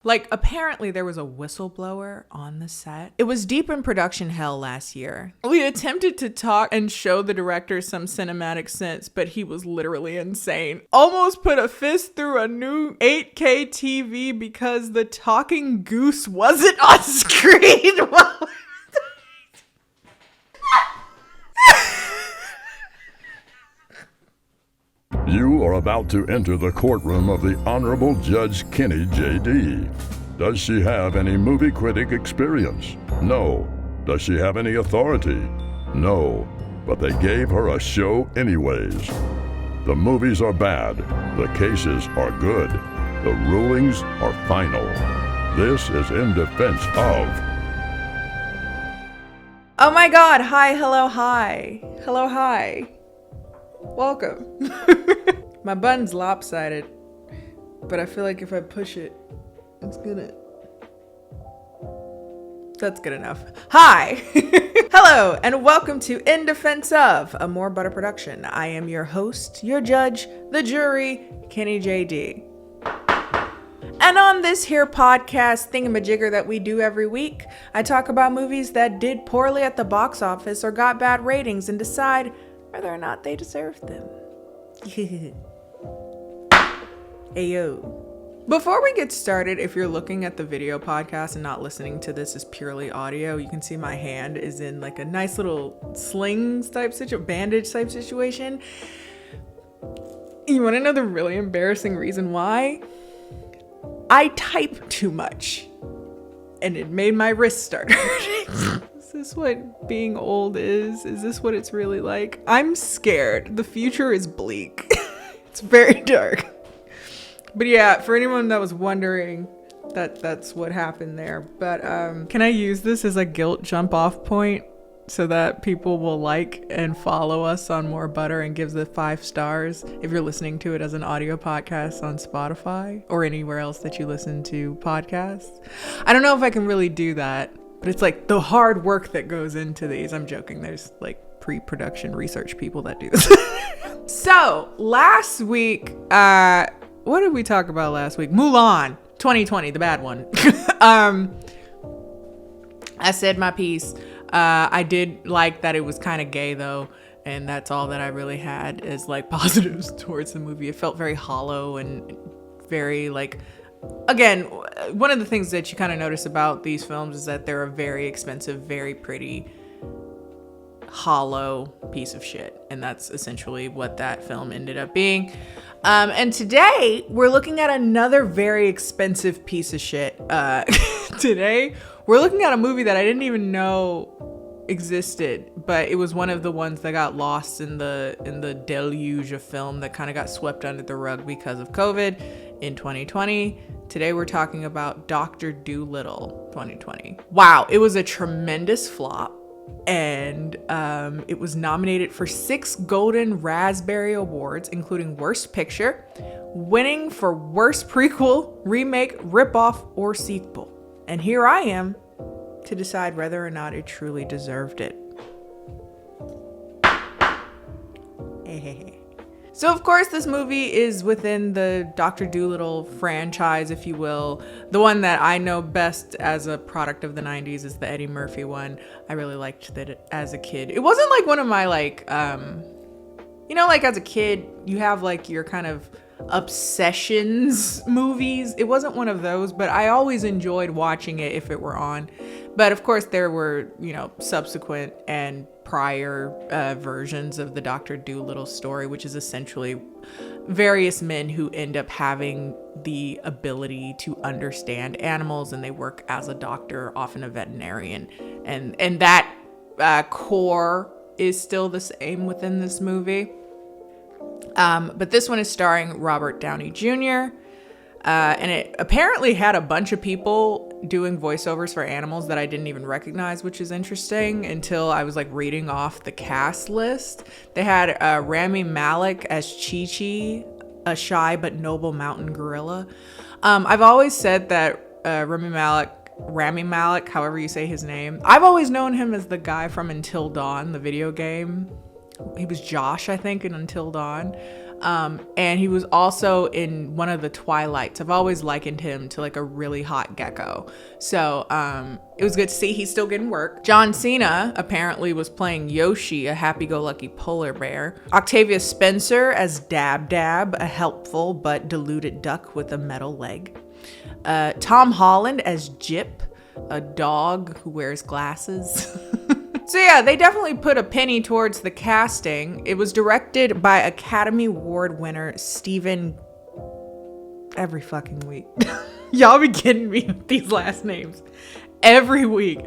Like, apparently there was a whistleblower on the set. It was deep in production hell last year. We attempted to talk and show the director some cinematic sense, but he was literally insane. Almost put a fist through a new 8K TV because the talking goose wasn't on screen. You are about to enter the courtroom of the Honorable Judge KennieJD. Does she have any movie critic experience? No. Does she have any authority? No. But they gave her a show anyways. The movies are bad. The cases are good. The rulings are final. This is in defense of... Oh my God. Hi, hello, hi. Hello, hi. Welcome. My button's lopsided, but I feel like if I push it, it's gonna... That's good enough. Hi! Hello, and welcome to In Defense of, a More Butter production. I am your host, your judge, the jury, KennieJD. And on this here podcast thingamajigger that we do every week, I talk about movies that did poorly at the box office or got bad ratings and decide whether or not they deserved them. Ayo. Before we get started, if you're looking at the video podcast and not listening to this as purely audio, you can see my hand is in like a nice little slings type bandage type situation. You want to know the really embarrassing reason why? I type too much and it made my wrist start hurting. Is this what being old is? Is this what it's really like? I'm scared. The future is bleak. It's very dark. But yeah, for anyone that was wondering, that's what happened there. But can I use this as a guilt jump off point so that people will like and follow us on More Butter and give the 5 stars if you're listening to it as an audio podcast on Spotify or anywhere else that you listen to podcasts? I don't know if I can really do that. But it's like the hard work that goes into these. I'm joking. There's like pre-production research people that do this. So last week, what did we talk about last week? Mulan 2020, the bad one. I said my piece. I did like that it was kind of gay though. And that's all that I really had is like positives towards the movie. It felt very hollow and very like... Again, one of the things that you kind of notice about these films is that they're a very expensive, very pretty, hollow piece of shit. And that's essentially what that film ended up being. And today, we're looking at another very expensive piece of shit. Today, we're looking at a movie that I didn't even know existed, but it was one of the ones that got lost in the deluge of film that kind of got swept under the rug because of COVID in 2020. Today we're talking about Dr. Dolittle 2020. Wow, it was a tremendous flop, and it was nominated for 6 Golden Raspberry Awards, including Worst Picture, winning for Worst Prequel, Remake, Ripoff, or Sequel. And here I am to decide whether or not it truly deserved it. So of course this movie is within the Dr. Dolittle franchise, if you will. The one that I know best as a product of the 90s is the Eddie Murphy one. I really liked that as a kid. It wasn't like one of my like, like as a kid, you have like your kind of obsessions movies. It wasn't one of those, but I always enjoyed watching it if it were on. But of course there were, subsequent and prior versions of the Dr. Dolittle story, which is essentially various men who end up having the ability to understand animals, and they work as a doctor, often a veterinarian. And that core is still the same within this movie. But this one is starring Robert Downey Jr. And it apparently had a bunch of people doing voiceovers for animals that I didn't even recognize, which is interesting until I was like reading off the cast list. They had Rami Malek as Chi-Chi, a shy but noble mountain gorilla. I've always said that Rami Malek, however you say his name, I've always known him as the guy from Until Dawn, the video game. He was Josh, I think, in Until Dawn. And he was also in one of the Twilights. I've always likened him to like a really hot gecko. So it was good to see he's still getting work. John Cena apparently was playing Yoshi, a happy-go-lucky polar bear. Octavia Spencer as Dab Dab, a helpful but deluded duck with a metal leg. Tom Holland as Jip, a dog who wears glasses. So yeah, they definitely put a penny towards the casting. It was directed by Academy Award winner Steven... Every fucking week. Y'all be kidding me with these last names. Every week.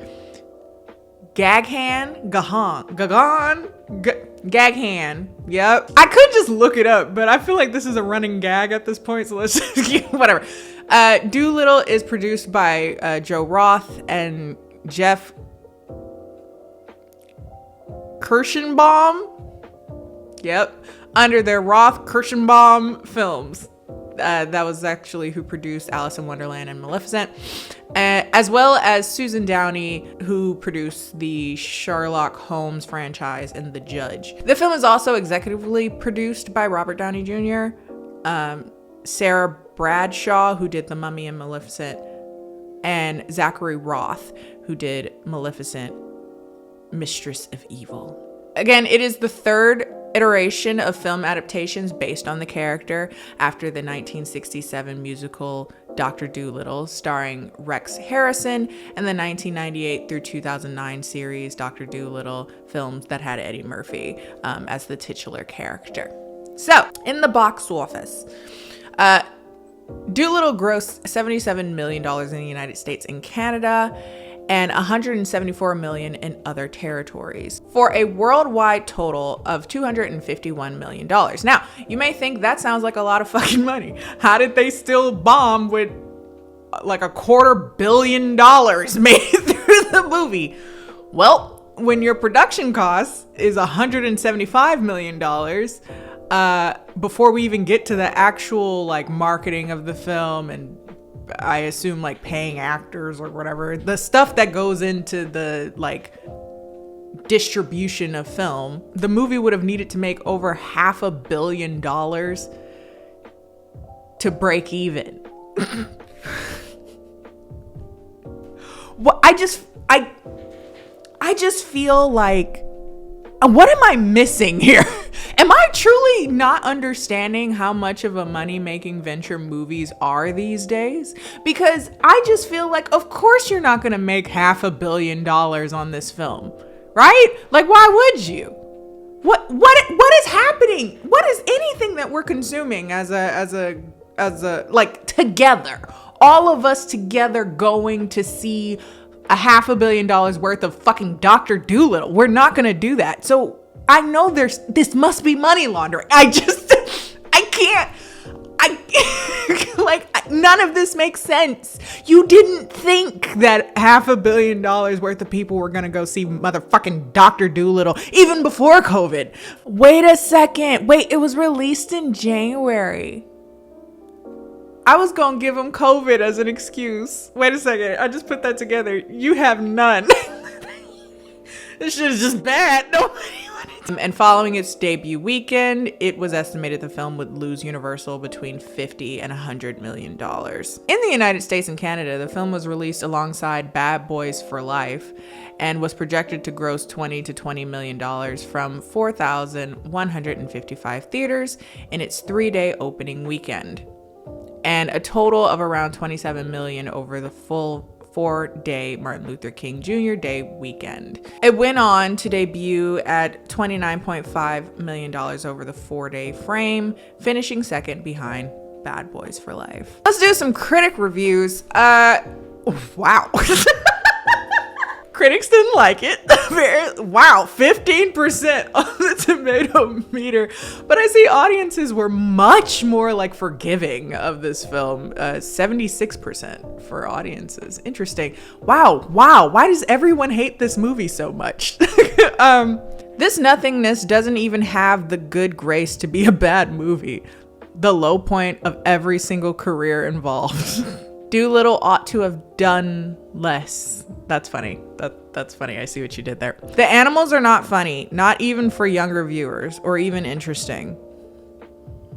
Gaghan? Gaghan. Yep. I could just look it up, but I feel like this is a running gag at this point, so let's just... whatever. Doolittle is produced by Joe Roth and Jeff Kirschenbaum. Yep. Under their Roth Kirschenbaum films. That was actually who produced Alice in Wonderland and Maleficent. As well as Susan Downey, who produced the Sherlock Holmes franchise and The Judge. The film is also executively produced by Robert Downey Jr., Sarah Bradshaw, who did The Mummy and Maleficent, and Zachary Roth, who did Maleficent, Mistress of Evil. Again, it is the third iteration of film adaptations based on the character after the 1967 musical Dr. Dolittle, starring Rex Harrison, and the 1998 through 2009 series Dr. Dolittle films that had Eddie Murphy as the titular character. So, in the box office, Doolittle grossed $77 million in the United States and Canada, and $174 million in other territories, for a worldwide total of $251 million. Now, you may think that sounds like a lot of fucking money. How did they still bomb with like $250 million made through the movie? Well, when your production cost is $175 million, before we even get to the actual like marketing of the film and I assume like paying actors or whatever, the stuff that goes into the like distribution of film, the movie would have needed to make over $500 million to break even. Well, I just feel like, what am I missing here? Am I truly not understanding how much of a money-making venture movies are these days? Because I just feel like, of course you're not going to make $500 million on this film, right? Like, why would you? What is happening? What is anything that we're consuming as a like together? All of us together going to see $500 million worth of fucking Dr. Dolittle. We're not going to do that. So I know this must be money laundering. I can't, none of this makes sense. You didn't think that $500 million worth of people were going to go see motherfucking Dr. Dolittle even before COVID. Wait a second. Wait, it was released in January. I was going to give them COVID as an excuse. Wait a second. I just put that together. You have none. This shit is just bad. Nobody wanted to. And following its debut weekend, it was estimated the film would lose Universal between $50 and $100 million. In the United States and Canada, the film was released alongside Bad Boys for Life and was projected to gross $20 to $20 million from 4,155 theaters in its 3-day opening weekend, and a total of around $27 million over the full 4-day Martin Luther King Jr. Day weekend. It went on to debut at $29.5 million over the 4-day frame, finishing second behind Bad Boys for Life. Let's do some critic reviews. Wow. Critics didn't like it. Wow, 15% on the tomato meter. But I see audiences were much more like forgiving of this film. 76% for audiences. Interesting. Wow. Why does everyone hate this movie so much? This nothingness doesn't even have the good grace to be a bad movie. The low point of every single career involved. Doolittle ought to have done less. That's funny. That's funny. I see what you did there. The animals are not funny, not even for younger viewers, or even interesting.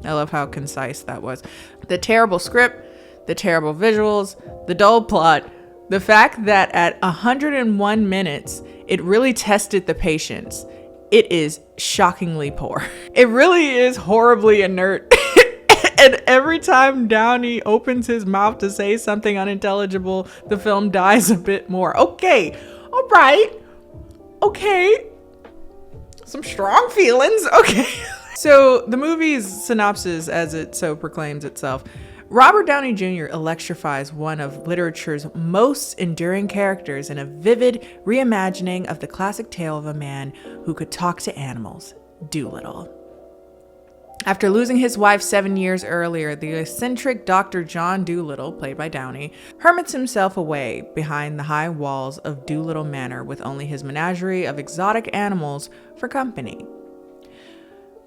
I love how concise that was. The terrible script, the terrible visuals, the dull plot, the fact that at 101 minutes, it really tested the patience. It is shockingly poor. It really is horribly inert. And every time Downey opens his mouth to say something unintelligible, the film dies a bit more. Okay, all right, okay. Some strong feelings, okay. So the movie's synopsis, as it so proclaims itself, Robert Downey Jr. electrifies one of literature's most enduring characters in a vivid reimagining of the classic tale of a man who could talk to animals, Doolittle. After losing his wife 7 years earlier, the eccentric Dr. John Doolittle, played by Downey, hermits himself away behind the high walls of Doolittle Manor with only his menagerie of exotic animals for company.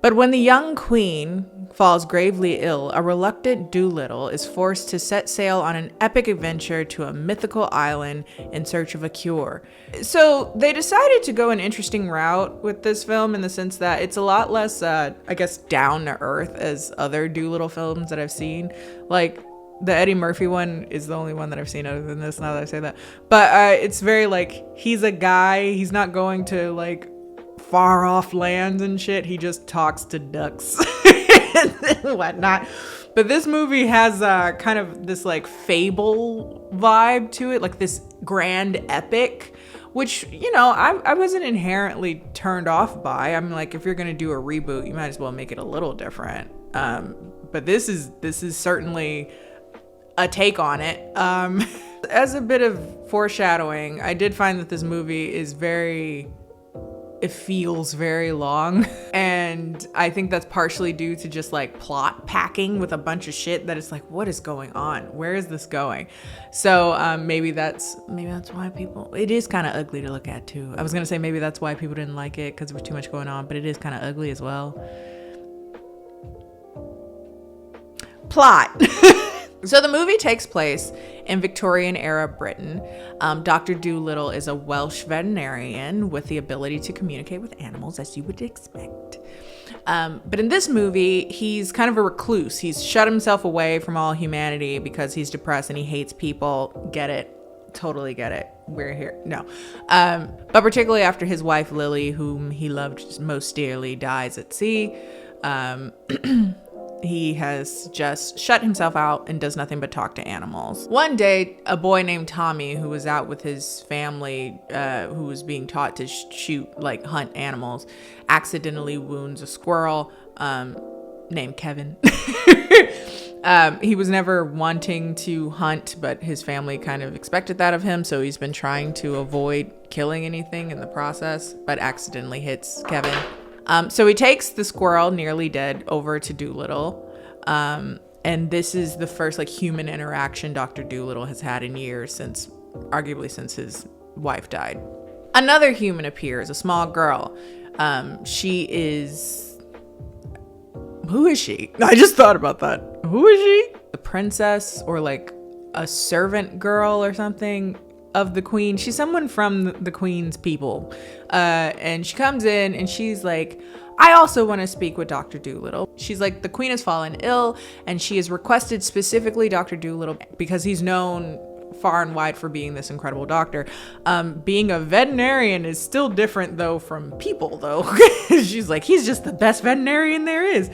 But when the young queen falls gravely ill, a reluctant Doolittle is forced to set sail on an epic adventure to a mythical island in search of a cure. So they decided to go an interesting route with this film in the sense that it's a lot less, down to earth as other Doolittle films that I've seen. Like, the Eddie Murphy one is the only one that I've seen other than this, now that I say that. But it's very, like, he's a guy, he's not going to, like, far off lands and shit. He just talks to ducks and whatnot. But this movie has kind of this like fable vibe to it, like this grand epic, which, you know, I wasn't inherently turned off by. I'm like, if you're gonna do a reboot, you might as well make it a little different. But this is certainly a take on it. As a bit of foreshadowing, I did find that this movie is it feels very long, and I think that's partially due to just like plot packing with a bunch of shit that it's like, what is going on? Where is this going? So maybe that's why people, it is kind of ugly to look at too. I was gonna say maybe that's why people didn't like it, because there was too much going on, but it is kind of ugly as well. Plot. So the movie takes place in Victorian era Britain. Dr. Doolittle is a Welsh veterinarian with the ability to communicate with animals, as you would expect. But in this movie, he's kind of a recluse. He's shut himself away from all humanity because he's depressed and he hates people. Get it? Totally get it. We're here. No. But particularly after his wife, Lily, whom he loved most dearly, dies at sea. He has just shut himself out and does nothing but talk to animals. One day, a boy named Tommy, who was out with his family, who was being taught to hunt animals, accidentally wounds a squirrel named Kevin. He was never wanting to hunt, but his family kind of expected that of him, so he's been trying to avoid killing anything in the process, but accidentally hits Kevin. So he takes the squirrel, nearly dead, over to Doolittle. And this is the first human interaction Dr. Doolittle has had in years, arguably since his wife died. Another human appears, a small girl. She is... Who is she? I just thought about that. Who is she? A princess or a servant girl or something of the queen. She's someone from the queen's people. And she comes in and she's like, I also want to speak with Dr. Doolittle. She's like, the queen has fallen ill and she has requested specifically Dr. Doolittle because he's known far and wide for being this incredible doctor. Being a veterinarian is still different though from people though. She's like, he's just the best veterinarian there is.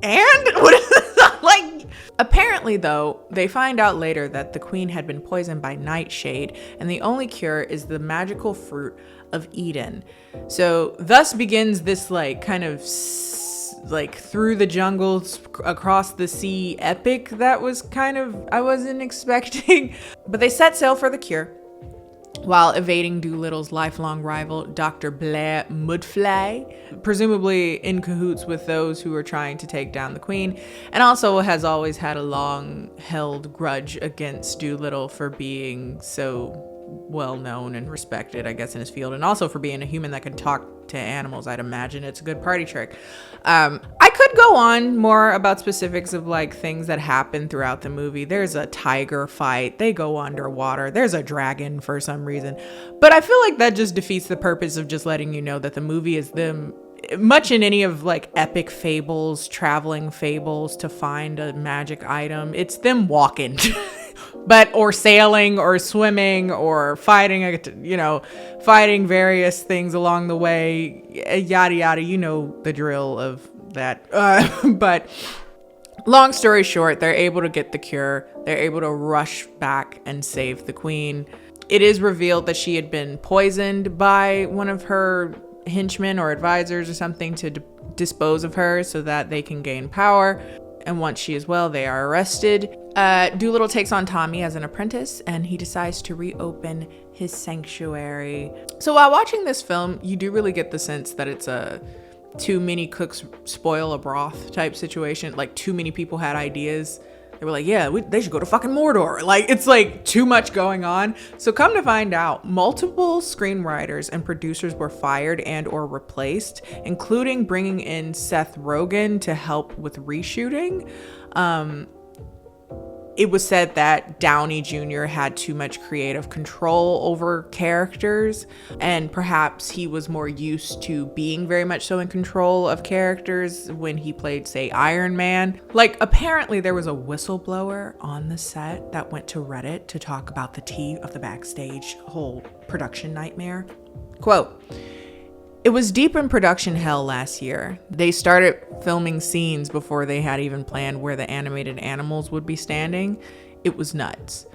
And what is that like? Apparently, though, they find out later that the queen had been poisoned by nightshade, and the only cure is the magical fruit of Eden. So thus begins this kind of through the jungles, across the sea epic that was I wasn't expecting. But they set sail for the cure, while evading Doolittle's lifelong rival, Dr. Blair Mudfly, presumably in cahoots with those who are trying to take down the queen, and also has always had a long-held grudge against Doolittle for being so well-known and respected, I guess, in his field, and also for being a human that can talk to animals. I'd imagine it's a good party trick. I could go on more about specifics of things that happen throughout the movie. There's a tiger fight. They go underwater. There's a dragon for some reason. But I feel like that just defeats the purpose of just letting you know that the movie is them much in any of like epic fables, traveling fables to find a magic item, it's them walking. But or sailing or swimming or fighting, fighting various things along the way, yada yada. You know the drill of that. But long story short, they're able to get the cure. They're able to rush back and save the queen. It is revealed that she had been poisoned by one of her henchmen or advisors or something to dispose of her so that they can gain power. And once she is well, they are arrested. Doolittle takes on Tommy as an apprentice, and he decides to reopen his sanctuary. So while watching this film, you do really get the sense that it's a too many cooks spoil a broth type situation. Like too many people had ideas. They were like, yeah, they should go to fucking Mordor. Like, it's like too much going on. So come to find out, multiple screenwriters and producers were fired and or replaced, including bringing in Seth Rogen to help with reshooting. It was said that Downey Jr. had too much creative control over characters, and perhaps he was more used to being very much so in control of characters when he played, say, Iron Man. Like, apparently there was a whistleblower on the set that went to Reddit to talk about the tea of the backstage whole production nightmare. Quote, "It was deep in production hell last year. They started filming scenes before they had even planned where the animated animals would be standing. It was nuts.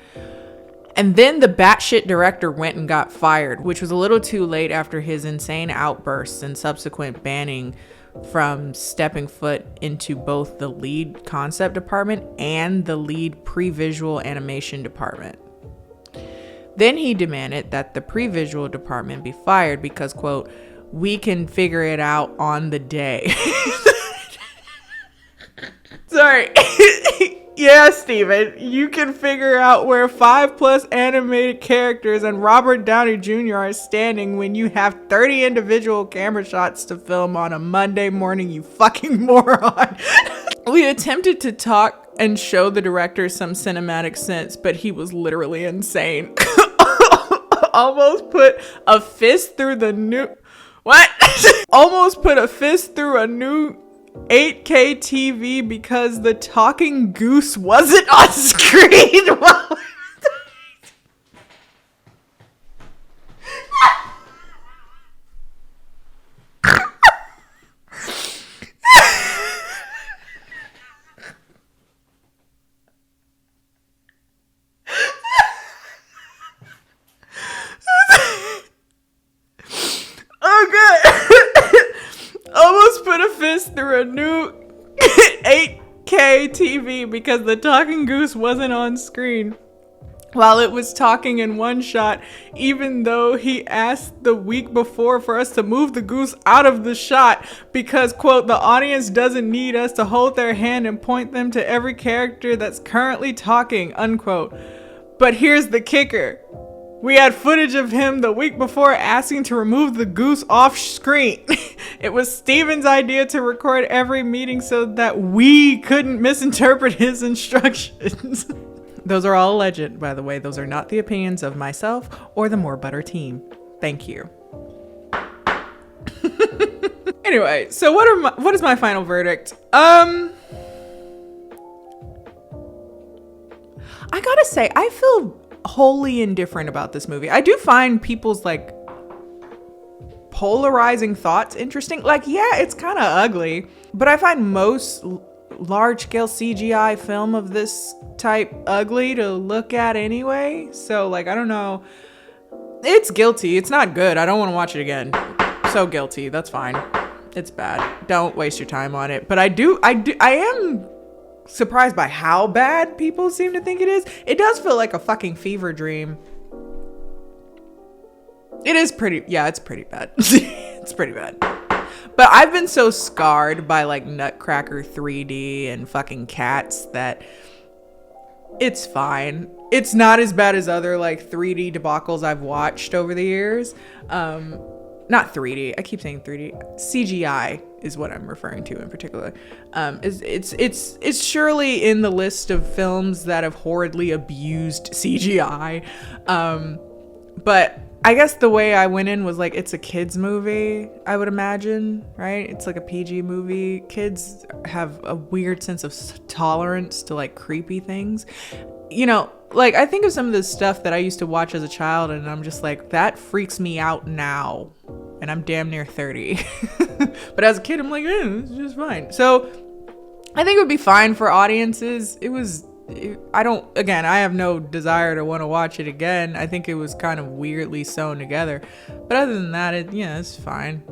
And then the batshit director went and got fired, which was a little too late after his insane outbursts and subsequent banning from stepping foot into both the lead concept department and the lead pre-visual animation department. Then he demanded that the pre-visual department be fired because, quote, we can figure it out on the day." Sorry. Yeah, Steven, you can figure out where 5+ animated characters and Robert Downey Jr. are standing when you have 30 individual camera shots to film on a Monday morning, you fucking moron. We attempted to talk and show the director some cinematic sense, but he was literally insane. Almost put a fist through the new... What? Almost put a fist through a new 8K TV because the talking goose wasn't on screen. Almost put a fist through a new 8K TV because the talking goose wasn't on screen while it was talking in one shot, even though he asked the week before for us to move the goose out of the shot because, quote, the audience doesn't need us to hold their hand and point them to every character that's currently talking, unquote. But here's the kicker. We had footage of him the week before asking to remove the goose off screen. It was Steven's idea to record every meeting so that we couldn't misinterpret his instructions. Those are all alleged, by the way. Those are not the opinions of myself or the More Butter team. Thank you. Anyway, so what is my final verdict? I gotta say, I feel wholly indifferent about this movie. I do find people's like polarizing thoughts interesting. Like, yeah, it's kind of ugly, but I find most large-scale CGI film of this type ugly to look at anyway. So like, I don't know. It's guilty. It's not good. I don't want to watch it again. So guilty. That's fine. It's bad. Don't waste your time on it. But I am surprised by how bad people seem to think it is. It does feel like a fucking fever dream. It's pretty bad. It's pretty bad. But I've been so scarred by like Nutcracker 3D and fucking Cats that it's fine. It's not as bad as other like 3D debacles I've watched over the years. Not 3D. I keep saying 3D. CGI is what I'm referring to in particular. It's surely in the list of films that have horridly abused CGI. But I guess the way I went in was like, it's a kids movie, I would imagine, right? It's like a PG movie. Kids have a weird sense of tolerance to like creepy things. You know, like I think of some of the stuff that I used to watch as a child and I'm just like, that freaks me out now. And I'm damn near 30. But as a kid, I'm like, it's just fine. So I think it would be fine for audiences. I have no desire to want to watch it again. I think it was kind of weirdly sewn together. But other than that, it's fine.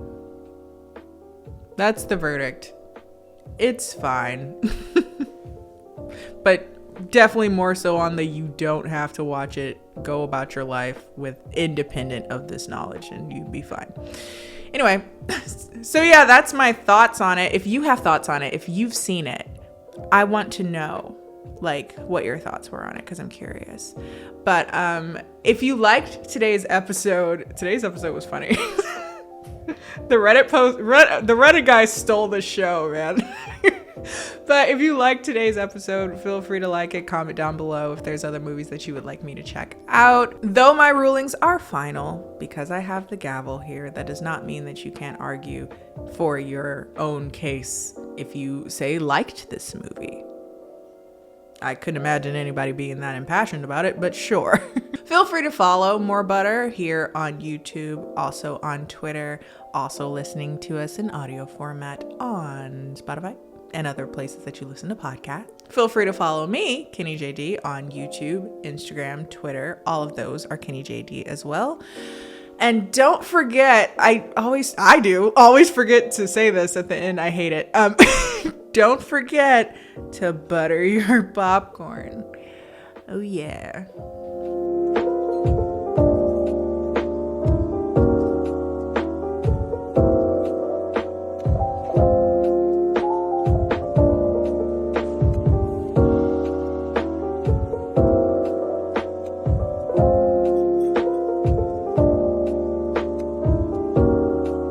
That's the verdict. It's fine. But definitely more so on the you don't have to watch it. Go about your life with independent of this knowledge and you'd be fine. Anyway, so yeah, that's my thoughts on it. If you have thoughts on it, if you've seen it, I want to know like what your thoughts were on it because I'm curious. But if you liked today's episode was funny. The Reddit guy stole the show, man. But if you liked today's episode, feel free to like it, comment down below if there's other movies that you would like me to check out. Though my rulings are final, because I have the gavel here, that does not mean that you can't argue for your own case if you say liked this movie. I couldn't imagine anybody being that impassioned about it, but sure. Feel free to follow More Butter here on YouTube, also on Twitter, also listening to us in audio format on Spotify and other places that you listen to podcasts. Feel free to follow me, KennieJD, on YouTube, Instagram, Twitter. All of those are KennieJD as well. And don't forget, I always forget to say this at the end. I hate it. Don't forget to butter your popcorn. Oh yeah.